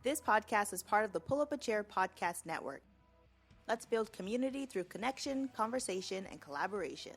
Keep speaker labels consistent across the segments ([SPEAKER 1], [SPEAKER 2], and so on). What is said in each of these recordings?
[SPEAKER 1] This podcast is part of the Pull Up a Chair podcast network. Let's build community through connection, conversation, and collaboration.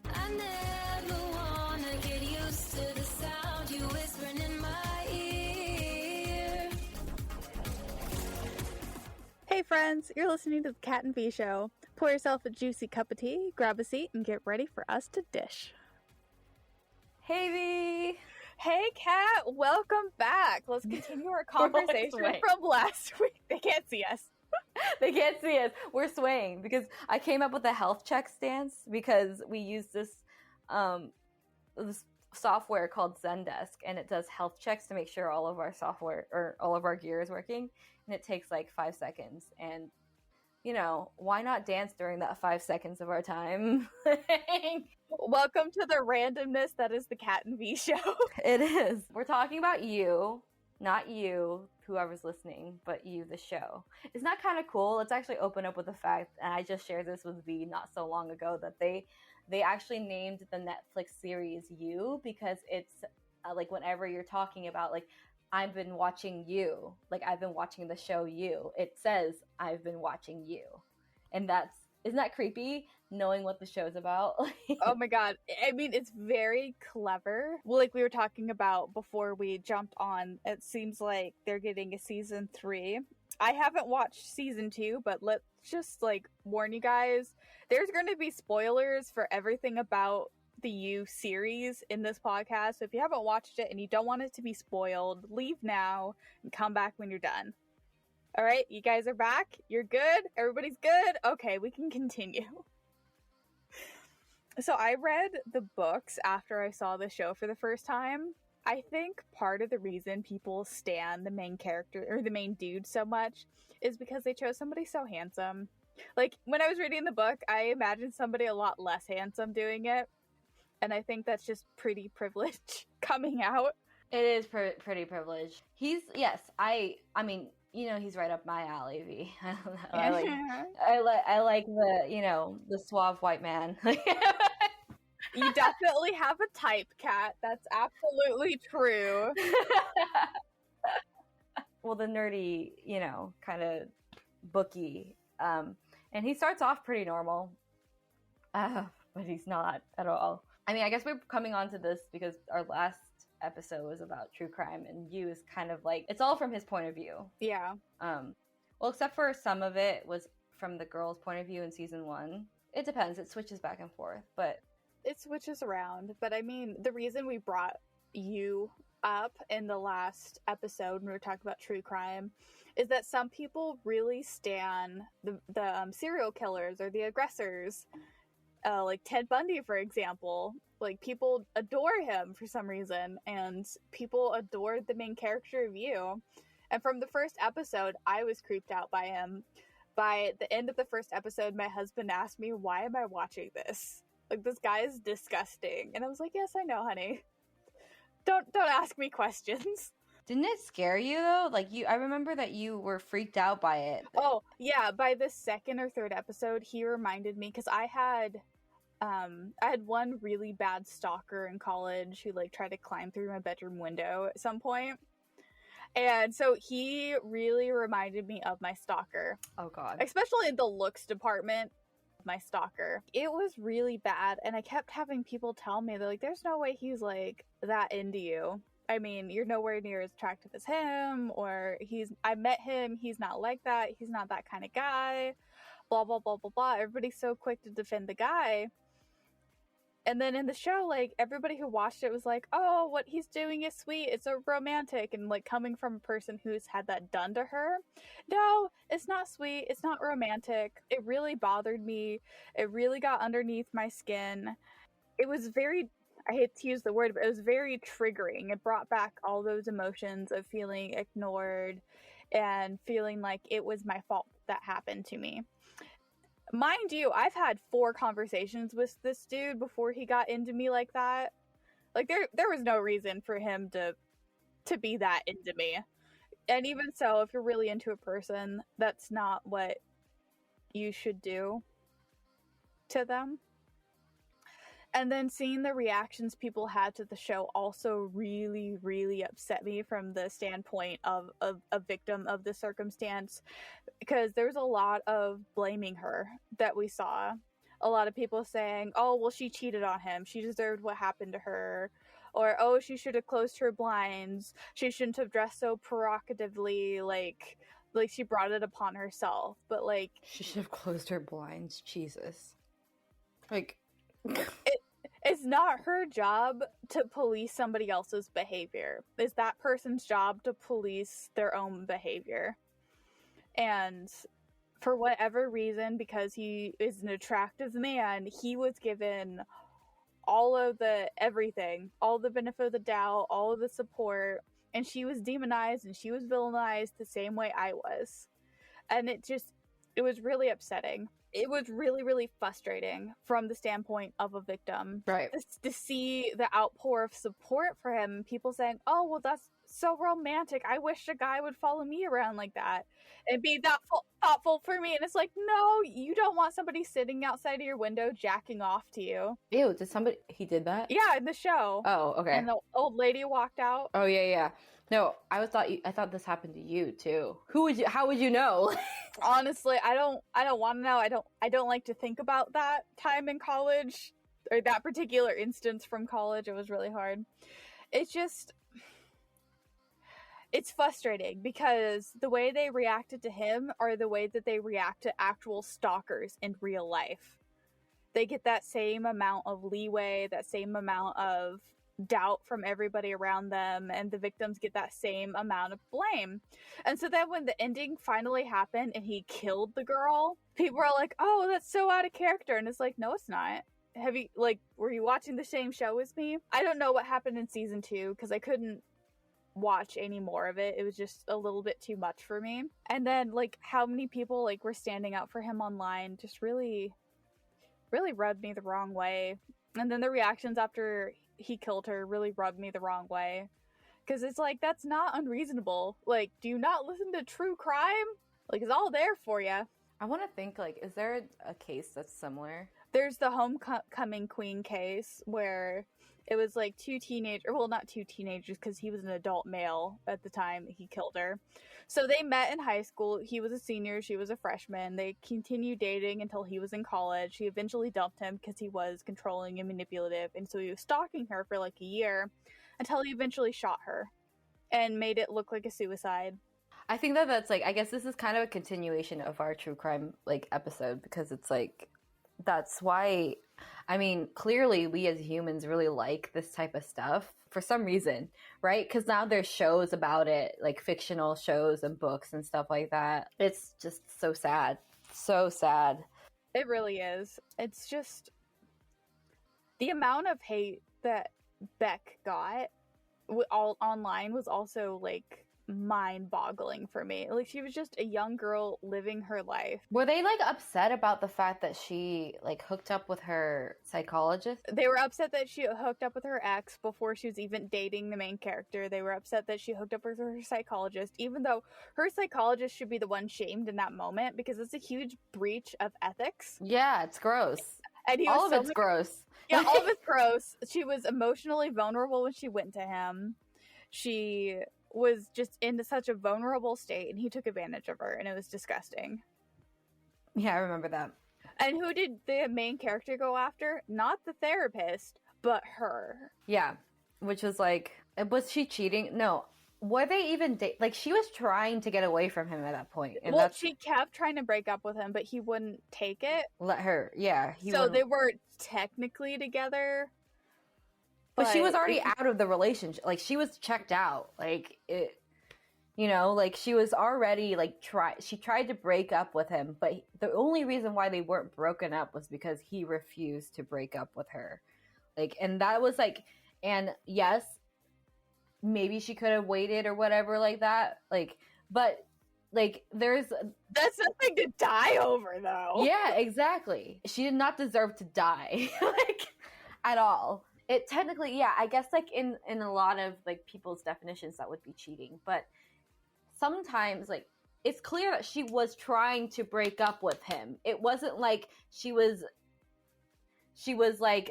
[SPEAKER 2] I never wanna get used to the sound you whispering in my ear.
[SPEAKER 3] Hey friends, you're listening to the Cat and V Show. Pour yourself a juicy cup of tea, grab a seat, and get ready for us to dish.
[SPEAKER 4] Hey V!
[SPEAKER 3] Hey Cat, welcome back. Let's continue our conversation from last week. They can't see us.
[SPEAKER 4] They can't see us. We're swaying because I came up with a health check stance because we use this software called Zendesk, and it does health checks to make sure all of our software or all of our gear is working, and it takes like 5 seconds. And you know, why not dance during that 5 seconds of our time?
[SPEAKER 3] Welcome to the randomness that is the Cat and V Show.
[SPEAKER 4] It is. We're talking about you, not you, whoever's listening, but you, the show. Isn't that kind of cool? Let's actually open up with the fact, and I just shared this with V not so long ago, that they actually named the Netflix series You because it's like whenever you're talking about like, I've been watching you, like I've been watching the show You, it says I've been watching you. And isn't that creepy, knowing what the show's about?
[SPEAKER 3] Oh my god. I mean, it's very clever. Well, like we were talking about before we jumped on, it seems like they're getting a season 3. I haven't watched season 2, but let's just like warn you guys, there's going to be spoilers for everything about the You series in this podcast. So if you haven't watched it and you don't want it to be spoiled, leave now and come back when you're done. All right, you guys are back. You're good. Everybody's good. Okay, we can continue. So I read the books after I saw the show for the first time. I think part of the reason people stan the main character or the main dude so much is because they chose somebody so handsome. Like when I was reading the book, I imagined somebody a lot less handsome doing it. And I think that's just pretty privilege coming out.
[SPEAKER 4] It is pretty privileged. I mean, you know, he's right up my alley, V. I like the, you know, the suave white man.
[SPEAKER 3] You definitely have a type, Cat. That's absolutely true.
[SPEAKER 4] Well, the nerdy, you know, kind of booky. And he starts off pretty normal. But he's not at all. I mean, I guess we're coming on to this because our last episode was about true crime, and You is kind of like, it's all from his point of view.
[SPEAKER 3] Yeah.
[SPEAKER 4] Well, except for some of it was from the girl's point of view in season 1. It depends. It switches back and forth, but
[SPEAKER 3] it switches around. But I mean, the reason we brought You up in the last episode when we were talking about true crime is that some people really stan the serial killers or the aggressors. Like Ted Bundy, for example. Like, people adore him for some reason, and people adored the main character of You. And from the first episode, I was creeped out by him. By the end of the first episode, my husband asked me, why am I watching this? Like, this guy is disgusting. And I was like, yes, I know, honey. Don't ask me questions.
[SPEAKER 4] Didn't it scare you, though? Like, I remember that you were freaked out by it.
[SPEAKER 3] Oh, yeah. By the second or third episode, he reminded me, because I had one really bad stalker in college who like tried to climb through my bedroom window at some point. And so he really reminded me of my stalker.
[SPEAKER 4] Oh god.
[SPEAKER 3] Especially in the looks department of my stalker. It was really bad, and I kept having people tell me, they're like, there's no way he's like that into you. I mean, you're nowhere near as attractive as him, or I met him, he's not like that, he's not that kind of guy, blah blah blah blah blah. Everybody's so quick to defend the guy. And then in the show, like, everybody who watched it was like, oh, what he's doing is sweet, it's so romantic. And, like, coming from a person who's had that done to her, no, it's not sweet, it's not romantic. It really bothered me. It really got underneath my skin. It was very, I hate to use the word, but it was very triggering. It brought back all those emotions of feeling ignored and feeling like it was my fault that happened to me. Mind you, I've had 4 conversations with this dude before he got into me like that. Like, there was no reason for him to be that into me. And even so, if you're really into a person, that's not what you should do to them. And then seeing the reactions people had to the show also really, really upset me from the standpoint of a victim of the circumstance, because there's a lot of blaming her that we saw. A lot of people saying, oh, well, she cheated on him. She deserved what happened to her. Or, oh, she should have closed her blinds. She shouldn't have dressed so provocatively, like she brought it upon herself. But, like...
[SPEAKER 4] She should have closed her blinds. Jesus. Like...
[SPEAKER 3] It's not her job to police somebody else's behavior. It's that person's job to police their own behavior. And for whatever reason, because he is an attractive man, he was given all of the everything, all the benefit of the doubt, all of the support, and she was demonized and she was villainized the same way I was. And it was really upsetting. It was really, really frustrating from the standpoint of a victim.
[SPEAKER 4] Right.
[SPEAKER 3] To see the outpour of support for him, people saying, oh, well, that's so romantic. I wish a guy would follow me around like that and be that thoughtful for me. And it's like, no, you don't want somebody sitting outside of your window jacking off to you.
[SPEAKER 4] Ew, he did that?
[SPEAKER 3] Yeah, in the show.
[SPEAKER 4] Oh, okay.
[SPEAKER 3] And the old lady walked out.
[SPEAKER 4] Oh, yeah. No, I thought this happened to you too. How would you know?
[SPEAKER 3] Honestly, I don't want to know. I don't like to think about that time in college, or that particular instance from college. It was really hard. It's frustrating because the way they reacted to him are the way that they react to actual stalkers in real life. They get that same amount of leeway, that same amount of doubt from everybody around them, and the victims get that same amount of blame. And so then when the ending finally happened and he killed the girl, people are like, oh, that's so out of character. And it's like, no, it's not. Were you watching the same show as me? I don't know what happened in season 2 because I couldn't watch any more of it. It was just a little bit too much for me. And then how many people were standing out for him online just really, really rubbed me the wrong way. And then the reactions after he killed her really rubbed me the wrong way, because it's that's not unreasonable. Do you not listen to true crime? It's all there for you.
[SPEAKER 4] I want to think, is there a case that's similar?
[SPEAKER 3] There's the Homecoming Queen case where it was not two teenagers, because he was an adult male at the time he killed her. So they met in high school. He was a senior, she was a freshman. They continued dating until he was in college. She eventually dumped him because he was controlling and manipulative, and so he was stalking her for a year until he eventually shot her and made it look like a suicide.
[SPEAKER 4] I think that's I guess this is kind of a continuation of our true crime episode, because it's that's why, I mean, clearly we as humans really like this type of stuff for some reason, right? Because now there's shows about it, fictional shows and books and stuff like that. It's just so sad. So sad.
[SPEAKER 3] It really is. It's just the amount of hate that Beck got all online was also mind-boggling for me. She was just a young girl living her life.
[SPEAKER 4] Were they upset about the fact that she hooked up with her psychologist?
[SPEAKER 3] They were upset that she hooked up with her ex before she was even dating the main character. They were upset that she hooked up with her psychologist, even though her psychologist should be the one shamed in that moment, because it's a huge breach of ethics.
[SPEAKER 4] Yeah, it's gross.
[SPEAKER 3] And
[SPEAKER 4] all of it's gross.
[SPEAKER 3] Yeah, all of it's gross. She was emotionally vulnerable when she went to him. She was just in such a vulnerable state, and he took advantage of her, and it was disgusting.
[SPEAKER 4] Yeah, I remember that.
[SPEAKER 3] And who did the main character go after? Not the therapist, but her.
[SPEAKER 4] Yeah, which was was she cheating? No. Were they even she was trying to get away from him at that point. And
[SPEAKER 3] she kept trying to break up with him, but he wouldn't take it.
[SPEAKER 4] Let her, yeah.
[SPEAKER 3] So they were technically togetger.
[SPEAKER 4] But she was already out of the relationship. She was checked out. She was already, she tried to break up with him, but the only reason why they weren't broken up was because he refused to break up with her. And that was, and yes, maybe she could have waited or whatever like that. But, there's...
[SPEAKER 3] That's nothing to die over, though.
[SPEAKER 4] Yeah, exactly. She did not deserve to die. At all. It technically, yeah, I guess in a lot of people's definitions that would be cheating, but sometimes it's clear that she was trying to break up with him. It wasn't she was she was like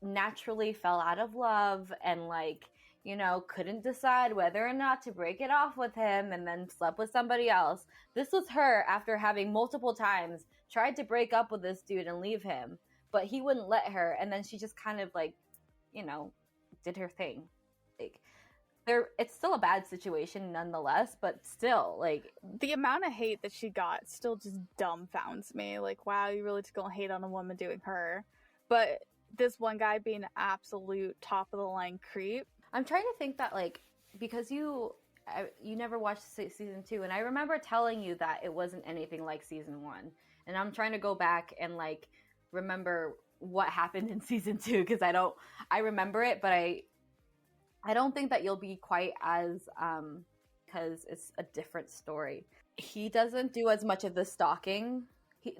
[SPEAKER 4] naturally fell out of love and like, you know, couldn't decide whether or not to break it off with him and then slept with somebody else. This was her after having multiple times tried to break up with this dude and leave him, but he wouldn't let her. And then she just kind of like, you know, did her thing. Like, it's still a bad situation nonetheless, but still, like,
[SPEAKER 3] the amount of hate that she got still just dumbfounds me. Like, wow, you really just gonna hate on a woman doing her. But this one guy being an absolute top of the line creep.
[SPEAKER 4] I'm trying to think that, like, because you never watched season 2, and I remember telling you that it wasn't anything like season 1, and I'm trying to go back and like remember what happened in season 2 because I remember it, but I don't think that you'll be quite as because it's a different story. He doesn't do as much of the stalking.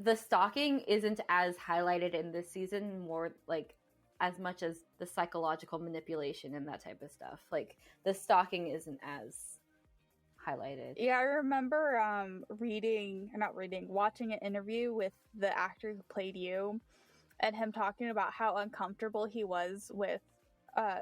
[SPEAKER 4] The stalking isn't as highlighted in this season, more like as much as the psychological manipulation and that type of stuff. Like, the stalking isn't as highlighted.
[SPEAKER 3] Yeah, I remember watching an interview with the actor who played you, and him talking about how uncomfortable he was with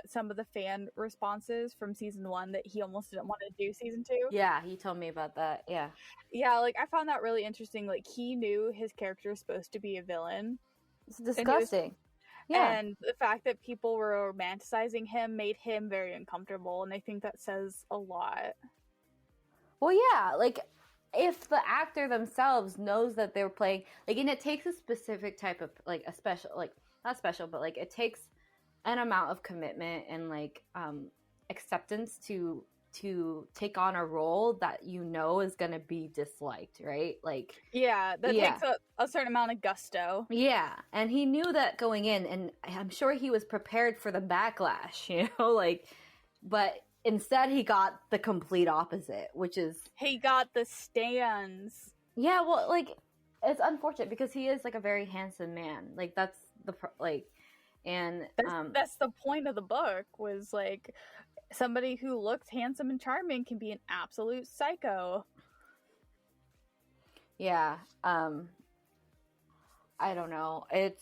[SPEAKER 3] some of the fan responses from season 1, that he almost didn't want to do season 2.
[SPEAKER 4] Yeah, he told me about that. Yeah,
[SPEAKER 3] like, I found that really interesting. Like, he knew his character was supposed to be a villain.
[SPEAKER 4] it's disgusting. Yeah.
[SPEAKER 3] And the fact that people were romanticizing him made him very uncomfortable, and I think that says a lot.
[SPEAKER 4] Well, yeah, like, if the actor themselves knows that they're playing, like, and it takes a specific type of, like, a special, like, not special, but, like, it takes an amount of commitment and, like, acceptance to take on a role that you know is going to be disliked, right? Like,
[SPEAKER 3] yeah, that takes a certain amount of gusto.
[SPEAKER 4] Yeah, and he knew that going in, and I'm sure he was prepared for the backlash, you know, like, but instead he got the complete opposite, which is...
[SPEAKER 3] He got the stands.
[SPEAKER 4] Yeah, well, like, it's unfortunate because he is, like, a very handsome man. Like, that's the, like, and...
[SPEAKER 3] That's the point of the book, was, like, somebody who looks handsome and charming can be an absolute psycho.
[SPEAKER 4] Yeah, I don't know. It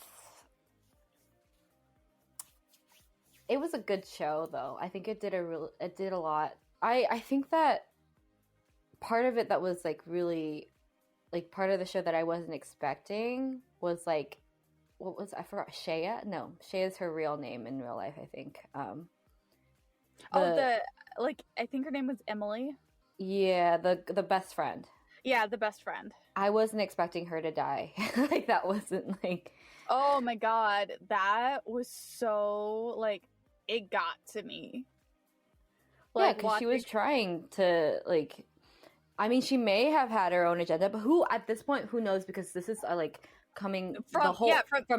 [SPEAKER 4] was a good show, though. I think it did a lot. I think that part of it that was, like, really, like, part of the show that I wasn't expecting was, like, I forgot, Shea? No, Shea is her real name in real life, I think.
[SPEAKER 3] I think her name was Emily.
[SPEAKER 4] Yeah, the best friend.
[SPEAKER 3] Yeah, the best friend.
[SPEAKER 4] I wasn't expecting her to die. Like, that wasn't, like...
[SPEAKER 3] Oh my god, that was so, like, it got to me.
[SPEAKER 4] Like, yeah, because she was trying to, like... I mean, she may have had her own agenda, but who, at this point, who knows? Because this is, like, coming from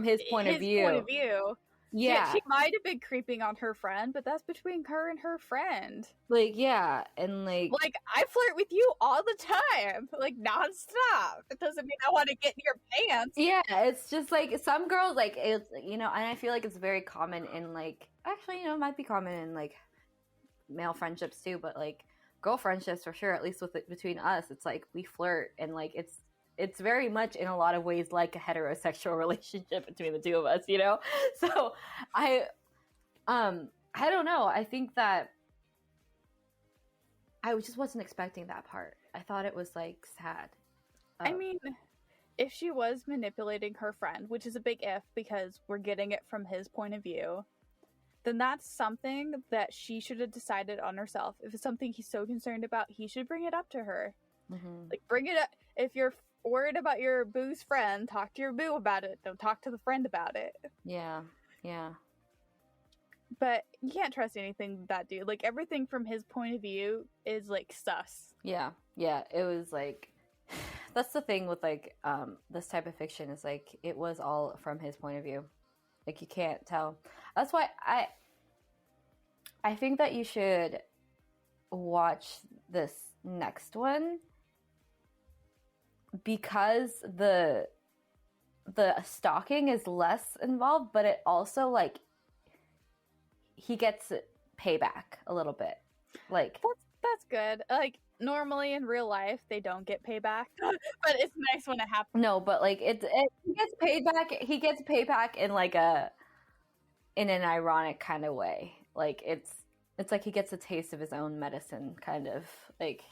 [SPEAKER 4] his point of view. Yeah,
[SPEAKER 3] she might have been creeping on her friend, but that's between her and her friend.
[SPEAKER 4] Like, yeah, and like
[SPEAKER 3] I flirt with you all the time, like, nonstop. It doesn't mean I want to get in your pants.
[SPEAKER 4] Yeah, it's just like some girls, like, it's, you know, and I feel like it's very common in, like, actually, you know, it might be common in, like, male friendships too, but, like, girl friendships for sure. At least between us, it's like we flirt, and, like, it's very much in a lot of ways like a heterosexual relationship between the two of us, you know? So I don't know. I think that I just wasn't expecting that part. I thought it was, like, sad.
[SPEAKER 3] I mean, if she was manipulating her friend, which is a big if because we're getting it from his point of view, then that's something that she should have decided on herself. If it's something he's so concerned about, he should bring it up to her.
[SPEAKER 4] Mm-hmm.
[SPEAKER 3] Like, bring it up. If you're worried about your boo's friend, talk to your boo about it. Don't talk to the friend about it.
[SPEAKER 4] Yeah.
[SPEAKER 3] But you can't trust anything that dude. Like, everything from his point of view is, like, sus.
[SPEAKER 4] Yeah. It was, like, that's the thing with, like, this type of fiction is, like, it was all from his point of view. Like, you can't tell. That's why I think that you should watch this next one, because the stalking is less involved, but it also, like, he gets payback a little bit. Like,
[SPEAKER 3] that's good. Like, normally in real life they don't get payback, but it's nice when it happens.
[SPEAKER 4] No, but like he gets paid back. He gets payback in like in an ironic kind of way. Like it's like he gets a taste of his own medicine, kind of like.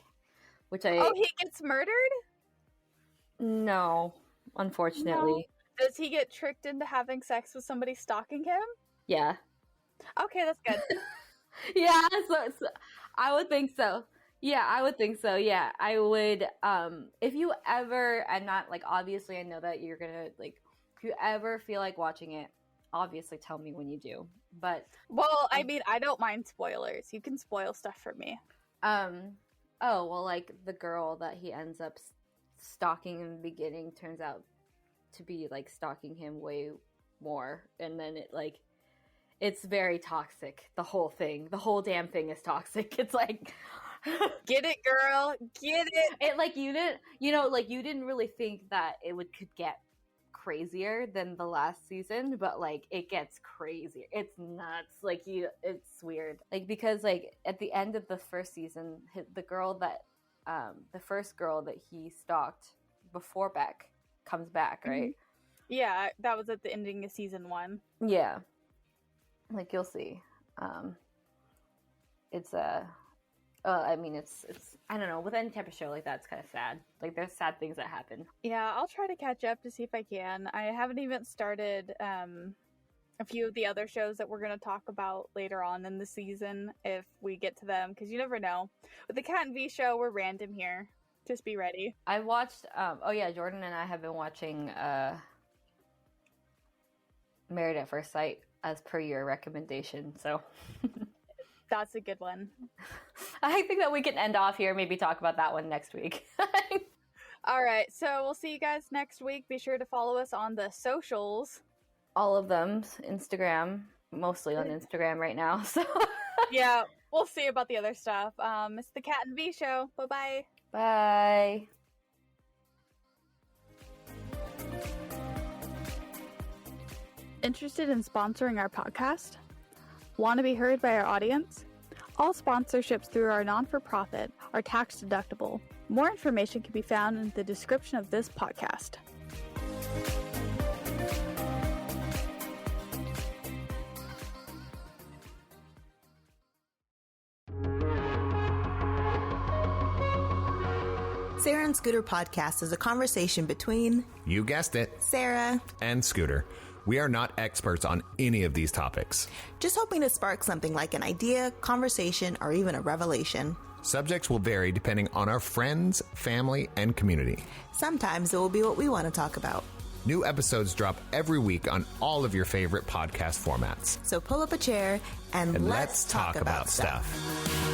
[SPEAKER 3] Oh, he gets murdered?
[SPEAKER 4] No, unfortunately.
[SPEAKER 3] No. Does he get tricked into having sex with somebody stalking him?
[SPEAKER 4] Yeah.
[SPEAKER 3] Okay, that's good.
[SPEAKER 4] Yeah, so I would think so. Yeah, I would think so. Yeah, I would. If you ever, and not like obviously, I know that you're gonna like. If you ever feel like watching it, obviously tell me when you do. But
[SPEAKER 3] well, I mean, I don't mind spoilers. You can spoil stuff for me.
[SPEAKER 4] Oh well, like the girl that he ends up stalking in the beginning turns out to be like stalking him way more, and then it's very toxic. The whole damn thing is toxic. It's like,
[SPEAKER 3] get it, girl, get it.
[SPEAKER 4] It like you didn't really think that it could get crazier than the last season, but like it gets crazier. It's nuts. Like it's weird. Like because like at the end of the first season, the first girl that he stalked before Beck comes back, right?
[SPEAKER 3] Yeah, that was at the ending of season 1.
[SPEAKER 4] Yeah. Like you'll see. It's I mean it's I don't know, with any type of show like that, it's kind of sad. Like there's sad things that happen.
[SPEAKER 3] Yeah, I'll try to catch up to see if I can. I haven't even started a few of the other shows that we're going to talk about later on in the season if we get to them, because you never know. With the Cat and V show, we're random here. Just be ready.
[SPEAKER 4] I watched Jordan and I have been watching Married at First Sight as per your recommendation, so
[SPEAKER 3] that's a good one.
[SPEAKER 4] I think that we can end off here, maybe talk about that one next week.
[SPEAKER 3] All right, so we'll see you guys next week. Be sure to follow us on the socials.
[SPEAKER 4] All of them. Instagram, mostly on Instagram right now. So
[SPEAKER 3] yeah, we'll see about the other stuff. It's the Cat and V show. Bye-bye.
[SPEAKER 4] Bye.
[SPEAKER 3] Interested in sponsoring our podcast? Want to be heard by our audience? All sponsorships through our non-for-profit are tax deductible. More information can be found in the description of this podcast.
[SPEAKER 1] Sarah and Scooter Podcast is a conversation between,
[SPEAKER 5] you guessed it,
[SPEAKER 1] Sarah
[SPEAKER 5] and Scooter. We are not experts on any of these topics.
[SPEAKER 1] Just hoping to spark something like an idea, conversation, or even a revelation.
[SPEAKER 5] Subjects will vary depending on our friends, family, and community.
[SPEAKER 1] Sometimes it will be what we want to talk about.
[SPEAKER 5] New episodes drop every week on all of your favorite podcast formats.
[SPEAKER 1] So pull up a chair and let's talk about stuff.